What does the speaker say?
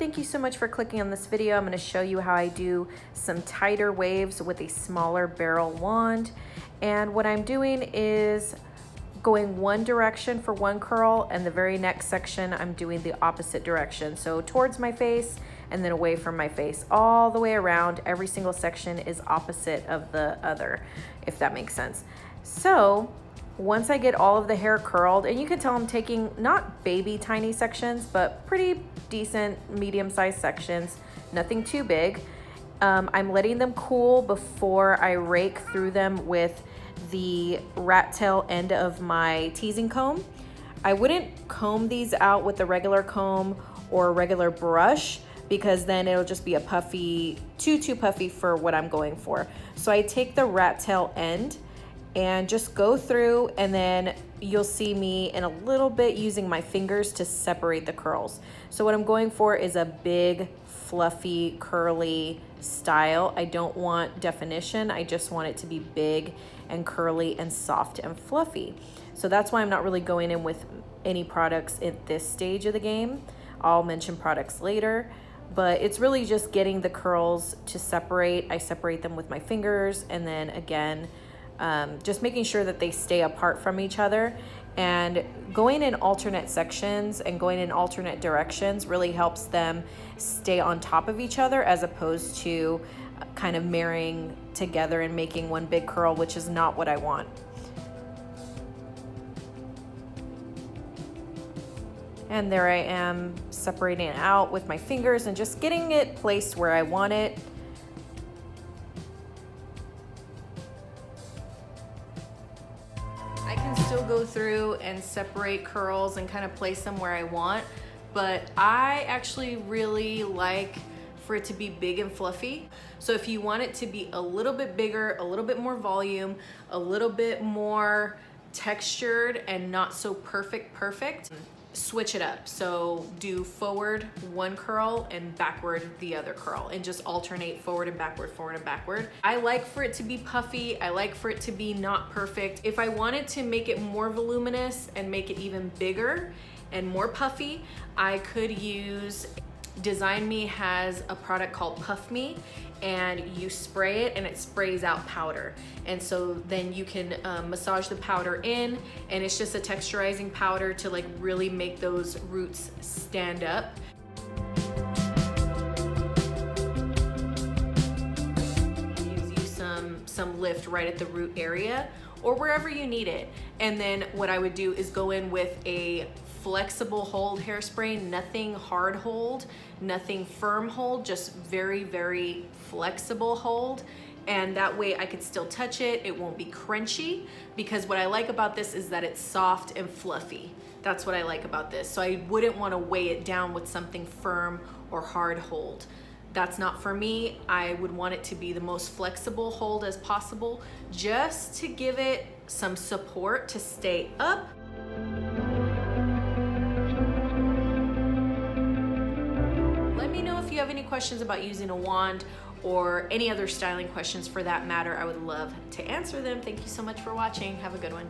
Thank you so much for clicking on this video. I'm going to show you how I do some tighter waves with a smaller barrel wand. And what I'm doing is going one direction for one curl, and the very next section I'm doing the opposite direction. So towards my face and then away from my face, all the way around. Every single section is opposite of the other, if that makes sense. So once I get all of the hair curled, and you can tell I'm taking not baby tiny sections, but pretty decent medium-sized sections, nothing too big. I'm letting them cool before I rake through them with the rat tail end of my teasing comb. I wouldn't comb these out with a regular comb or a regular brush, because then it'll just be a puffy, too puffy for what I'm going for. So I take the rat tail end and just go through, and then you'll see me in a little bit using my fingers to separate the curls. So what I'm going for is a big, fluffy, curly style. I don't want definition. I just want it to be big and curly and soft and fluffy. So that's why I'm not really going in with any products at this stage of the game. I'll mention products later, but it's really just getting the curls to separate. I separate them with my fingers, and then again, just making sure that they stay apart from each other. And going in alternate sections and going in alternate directions really helps them stay on top of each other, as opposed to kind of marrying together and making one big curl, which is not what I want. And there I am, separating it out with my fingers and just getting it placed where I want it. I can still go through and separate curls and kind of place them where I want, but I actually really like for it to be big and fluffy. So if you want it to be a little bit bigger, a little bit more volume, a little bit more textured and not so perfect, switch it up. So do forward one curl and backward the other curl, and just alternate forward and backward, forward and backward. I like for it to be puffy. I like for it to be not perfect. If I wanted to make it more voluminous and make it even bigger and more puffy, I could use, Design Me has a product called Puff Me, and you spray it and it sprays out powder. And so then you can massage the powder in, and it's just a texturizing powder to like really make those roots stand up. Gives you some lift right at the root area or wherever you need it. And then what I would do is go in with a flexible hold hairspray, nothing hard hold, nothing firm hold, just very, very flexible hold. And that way I could still touch it. It won't be crunchy, because what I like about this is that it's soft and fluffy. That's what I like about this. So I wouldn't want to weigh it down with something firm or hard hold. That's not for me. I would want it to be the most flexible hold as possible, just to give it some support to stay up. Let me know if you have any questions about using a wand, or any other styling questions for that matter. I would love to answer them. Thank you so much for watching. Have a good one.